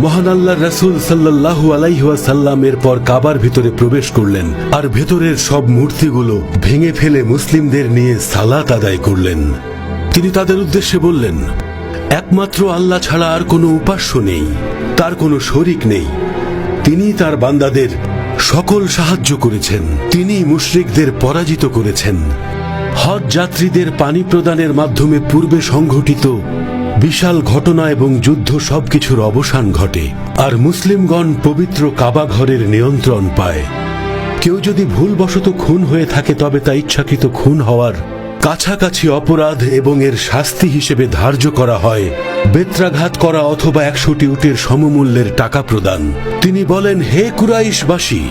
মহান আল্লাহর রাসূল সাল্লাল্লাহু আলাইহি ওয়াসাল্লাম এরপর কাবার ভিতরে প্রবেশ করলেন আর ভেতরের সব মূর্তিগুলো ভেঙে ফেলে মুসলিমদের নিয়ে সালাত আদায় করলেন। তিনি তাদের উদ্দেশ্যে বললেন, একমাত্র আল্লাহ ছাড়া আর কোনো উপাস্য নেই, তার কোনো শরীক নেই। তিনি তার বান্দাদের সকল সাহায্য করেছেন, তিনি মুশরিকদের পরাজিত করেছেন। হজ যাত্রীদের পানি প্রদানের মাধ্যমে পূর্বে সংঘটিত বিশাল ঘটনা এবং যুদ্ধ সবকিছুর অবসান ঘটে, আর মুসলিমগণ পবিত্র কাবা ঘরের নিয়ন্ত্রণ পায়। কেউ যদি ভুলবশত খুন হয়ে থাকে তবে তা ইচ্ছাকৃত খুন হওয়ার কাছাকাছি অপরাধ এবং এর শাস্তি হিসেবে ধার্য করা হয় বেত্রাঘাত করা অথবা 100টি উটের সমমূল্যের টাকা প্রদান। তিনি বলেন, হে কুরাইশবাসী,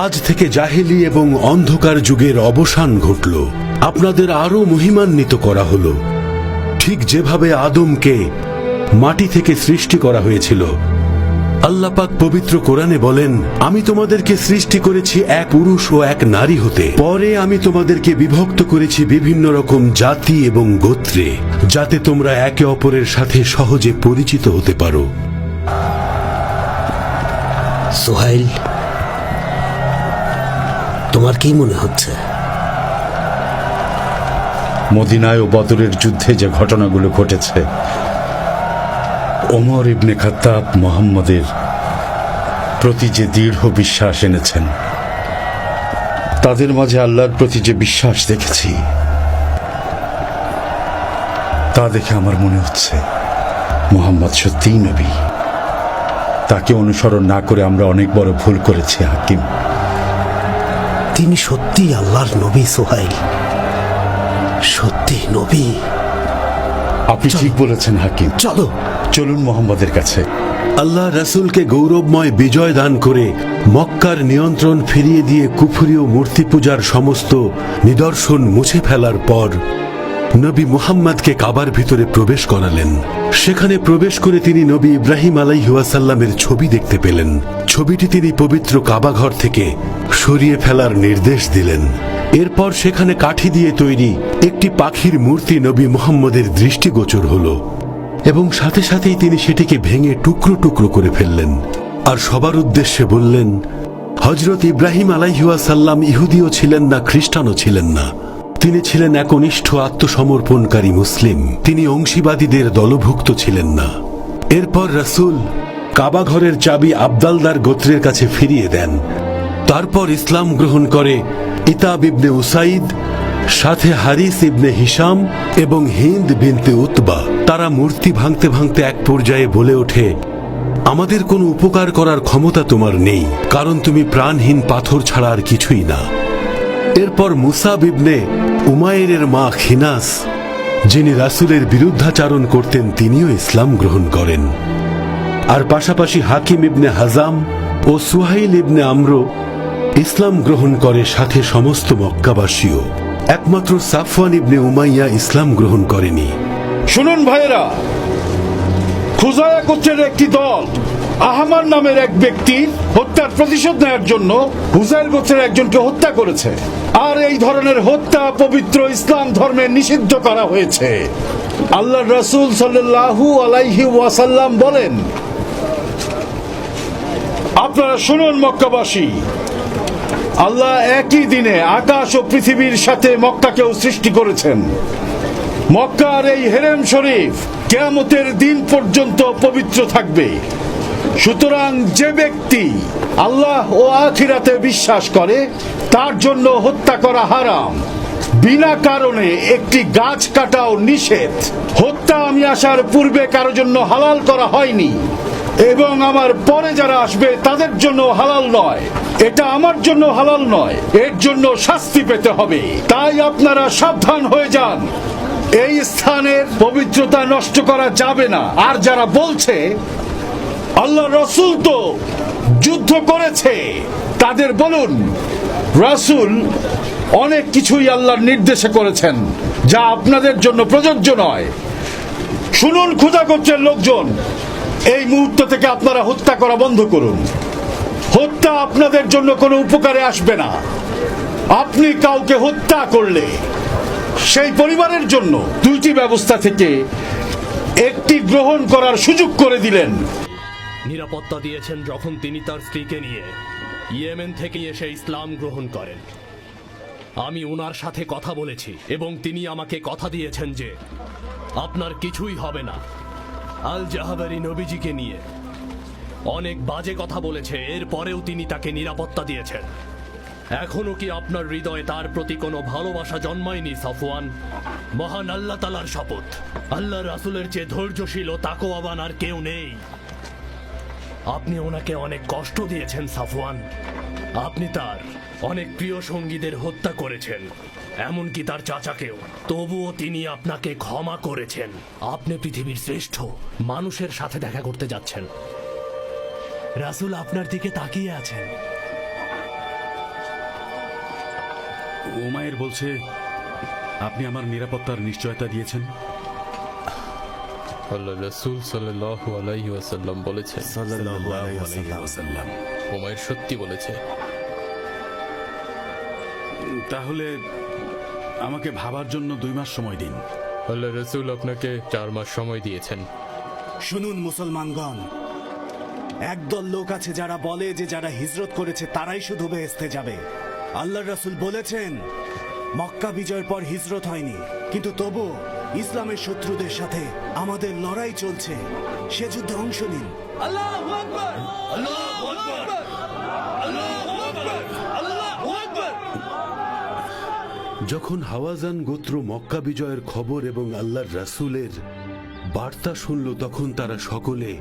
আজ থেকে জাহেলি এবং অন্ধকার যুগের অবসান ঘটল, আপনাদের আরো মহিমান্বিত করা হলো, ঠিক যেভাবে আদমকে মাটি থেকে সৃষ্টি করা হয়েছিল। আল্লাহ পাক পবিত্র কোরআনে বলেন, আমি তোমাদেরকে সৃষ্টি করেছি এক পুরুষ ও এক নারী হতে, পরে আমি তোমাদেরকে বিভক্ত করেছি বিভিন্ন রকম জাতি এবং গোত্রে, যাতে তোমরা একে অপরের সাথে সহজে পরিচিত হতে পারো। সোহাইল, তোমার কি মনে হচ্ছে? মদিনায় ও বদরের যুদ্ধে যে ঘটনাগুলো ঘটেছে, ওমর ইবনে খাত্তাব মুহাম্মদের প্রতি যে দৃঢ় বিশ্বাস এনেছেন, তাদের মাঝে আল্লাহর প্রতি যে বিশ্বাস দেখেছি, তা দেখে আমার মনে হচ্ছে মুহাম্মদ সত্যিই নবী। তাকে অনুসরণ না করে আমরা অনেক বড় ভুল করেছি হাকিম। তিনি সত্যি আল্লাহর নবী সোহাইল, সত্যি নবী। আপনি ঠিক বলেছেন হাকিম। চলুন মুহাম্মদের কাছে। আল্লাহ রাসূলকে গৌরবময় বিজয় দান করে মক্কার নিয়ন্ত্রণ ফিরিয়ে দিয়ে কুফরি ও মূর্তি পূজার সমস্ত নিদর্শন মুছে ফেলার পর নবী মুহাম্মদকে কাবার ভিতরে প্রবেশ করালেন। সেখানে প্রবেশ করে তিনি নবী ইব্রাহিম আলাইহিস সালামের ছবি দেখতে পেলেন। ছবিটি তিনি পবিত্র কাবা ঘর থেকে সরিয়ে ফেলার নির্দেশ দিলেন। এরপর সেখানে কাঠি দিয়ে তৈরি একটি পাখির মূর্তি নবী মুহাম্মদের দৃষ্টিগোচর হল এবং সাথে সাথেই তিনি সেটিকে ভেঙে টুকরো টুকরো করে ফেললেন আর সবার উদ্দেশ্যে বললেন, হযরত ইব্রাহিম আলাইহিস সালাম ইহুদিও ছিলেন না, খ্রিস্টানও ছিলেন না। তিনি ছিলেন একনিষ্ঠ আত্মসমর্পণকারী মুসলিম। তিনি অংশীবাদীদের দলভুক্ত ছিলেন না। এরপর রাসূল কাবা ঘরের চাবি আবদালদার গোত্রের কাছে ফিরিয়ে দেন। তারপর ইসলাম গ্রহণ করে ইতাব ইবনে উসাইদ, সাথে হারিস ইবনে হিশাম এবং হিন্দ বিনতে উতবা। তারা মূর্তি ভাঙতে ভাঙতে এক পর্যায়ে বলে ওঠে, আমাদের কোনো উপকার করার ক্ষমতা তোমার নেই, কারণ তুমি প্রাণহীন পাথর ছাড়া আর কিছুই না। এরপর মুসাব ইবনে উমাইরের মা খিনাস, যিনি রাসূলের বিরুদ্ধাচারণ করতেন, তিনিও ইসলাম গ্রহণ করেন। আর পাশাপাশি হাকিম ইবনে হাজাম ও সুহাইল ইবনে আমর ইসলাম গ্রহণ করে, সাথে সমস্ত মক্কাবাসীও। একমাত্র সাফওয়ান ইবনে উমাইয়া ইসলাম গ্রহণ করেনি। শুনুন ভাইয়েরা, খুজায়া গোত্রের একটি দল আহমার নামের এক ব্যক্তির হত্যার প্রতিশোধ নেওয়ার জন্য হুজাইল গোত্রের একজনকে হত্যা করেছে। আর এই ধরনের হত্যা পবিত্র ইসলাম ধর্মে নিষিদ্ধ করা হয়েছে। আল্লাহর রাসূল সাল্লাল্লাহু আলাইহি ওয়াসাল্লাম বলেন, আপনারা শুনুন মক্কাবাসী, আল্লাহ একই দিনে আকাশ ও পৃথিবীর সাথে মক্কাকেও সৃষ্টি করেছেন। মক্কার এই হেরেম শরীফ কিয়ামতের দিন পর্যন্ত পবিত্র থাকবে। সুতরাং যে ব্যক্তি আল্লাহ ও আখিরাতে বিশ্বাস করে তার জন্য হত্যা করা হারাম। বিনা কারণে একটি গাছ কাটাও নিষেধ। হত্যা আমি আসার পূর্বে কারো জন্য হালাল করা হয়নি এবং আমার পরে যারা আসবে তাদের জন্য হালাল নয়। এটা আমার জন্য হালাল নয়, এর জন্য শাস্তি পেতে হবে। তাই আপনারা সাবধান হয়ে যান, এই স্থানের পবিত্রতা নষ্ট করা যাবে না। আর যারা বলছে আল্লাহ রাসূল তো যুদ্ধ করেছে, তাদের বলুন, রাসূল অনেক কিছুই আল্লাহর নির্দেশে করেছেন যা আপনাদের জন্য প্রযোজ্য নয়। শুনুন খুজা গোত্রের লোকজন, এই মুহূর্ত থেকে আপনারা হত্যা করা বন্ধ করুন। হত্যা আপনাদের জন্য কোনো উপকারে আসবে না। আপনি কাউকে হত্যা করলে সেই পরিবারের জন্য দুইটি ব্যবস্থা থেকে একটি গ্রহণ করার সুযোগ করে দিলেন। নিরাপত্তা দিয়েছেন যখন তিনি তার স্ত্রীকে নিয়ে ইয়েমেন থেকে এসে ইসলাম গ্রহণ করেন। আমি ওনার সাথে কথা বলেছি এবং তিনি আমাকে কথা দিয়েছেন যে আপনার কিছুই হবে না। আল জাহাবারি নবীজিকে নিয়ে অনেক বাজে কথা বলেছে, এরপরেও তিনি তাকে নিরাপত্তা দিয়েছেন। এখনো কি আপনার হৃদয়ে তার প্রতি কোনো ভালোবাসা জন্মায়নি সাফওয়ান? মহান আল্লাহ তাআলার শপথ, আল্লাহ রাসূলের চেয়ে ধৈর্যশীল ও তাকওয়াবান আর কেউ নেই। আপনি ওনাকে অনেক কষ্ট দিয়েছেন সাফওয়ান। আপনি তার অনেক প্রিয় সঙ্গীদের হত্যা করেছেন, এমনকি তার চাচাকেও। তবুও তিনি আপনাকে ক্ষমা করেছেন। আপনি পৃথিবীর শ্রেষ্ঠ মানুষের সাথে দেখা করতে যাচ্ছেন। রাসূল আপনার দিকে তাকিয়ে আছেন। উমায়ের বলছে আপনি আমার নিরাপত্তার নিশ্চয়তা দিয়েছেন। আল্লাহ রাসূল সাল্লাল্লাহু আলাইহি ওয়াসাল্লাম বলেছেন, সাল্লাল্লাহু আলাইহি ওয়াসাল্লাম। উমাইর সত্যি বলেছে। তাহলে আমাকে ভাবার জন্য 2 মাস সময় দিন। আল্লাহ রাসূল আপনাকে 4 মাস সময় দিয়েছেন। শুনুন মুসলমানগণ, একদল লোক আছে যারা বলে যে যারা হিজরত করেছে তারাই শুধু বেহেশতে যাবে। আল্লাহর রাসূল বলেছেন মক্কা বিজয়ের পর হিজরত হয়নি, কিন্তু তবু ইসলামের শত্রুদের সাথে আমাদের লড়াই চলছে। সে যুদ্ধে অংশ নিন। যখন হাওয়াজান গোত্র মক্কা বিজয়ের খবর এবং আল্লাহর রাসূলের বার্তা শুনল, তখন তারা সকলে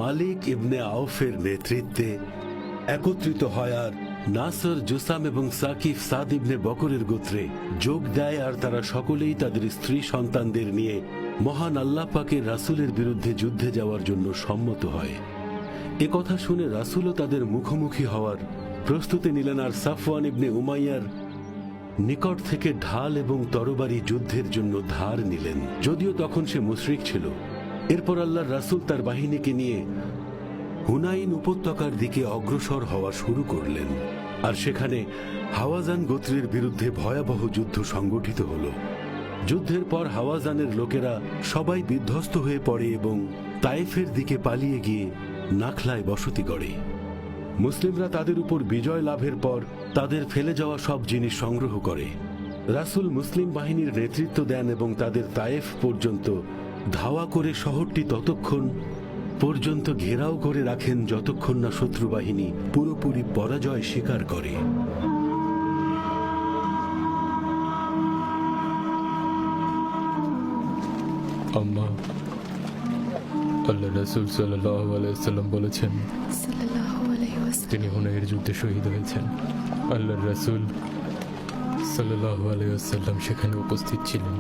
মালিক ইবনে আউফের নেতৃত্বে একত্রিত হয় আর নাসর, জুসাম এবং সাকিফ সাদ ইবনে বকরের গোত্রে যোগ দেয়। আর তারা সকলেই তাদের স্ত্রী সন্তানদের নিয়ে মহান আল্লাহ পাকের রাসূলের বিরুদ্ধে যুদ্ধে যাওয়ার জন্য সম্মত হয়। এ কথা শুনে রাসূলও তাদের মুখোমুখি হওয়ার প্রস্তুতি নিলেন আর সাফওয়ান ইবনে উমাইয়ার নিকট থেকে ঢাল এবং তরবারি যুদ্ধের জন্য ধার নিলেন, যদিও তখন সে মুশরিক ছিল। এরপর আল্লাহর রাসূল তার বাহিনীকে নিয়ে হুনাইন উপত্যকার দিকে অগ্রসর হওয়া শুরু করলেন। আর সেখানে হাওয়াজান গোত্রের বিরুদ্ধে ভয়াবহ যুদ্ধ সংগঠিত হল। যুদ্ধের পর হাওয়াজানের লোকেরা সবাই বিধ্বস্ত হয়ে পড়ে এবং তায়েফের দিকে পালিয়ে গিয়ে নাখলায় বসতি গড়ে। মুসলিমরা তাদের উপর বিজয় লাভের পর তাদের ফেলে যাওয়া সব জিনিস সংগ্রহ করে। রাসূল মুসলিম বাহিনীর নেতৃত্ব দেন এবং তাদের তায়েফ পর্যন্ত ধাওয়া করে শহরটি ততক্ষণ পর্যন্ত ঘেরাও করে রাখেন যতক্ষণ না শত্রু বাহিনী পুরোপুরি পরাজয় স্বীকার করে। আম্মা, আল্লাহ রাসূল সাল্লাল্লাহু আলাইহি ওয়াসাল্লাম বলেছেন সাল্লাল্লাহু আলাইহি ওয়াসাল্লাম তিনি হুনাইনের যুদ্ধে শহীদ হয়েছেন। আল্লাহর রাসূল সাল্লাল্লাহু আলাইহি ওয়াসাল্লাম সেখানে উপস্থিত ছিলেন।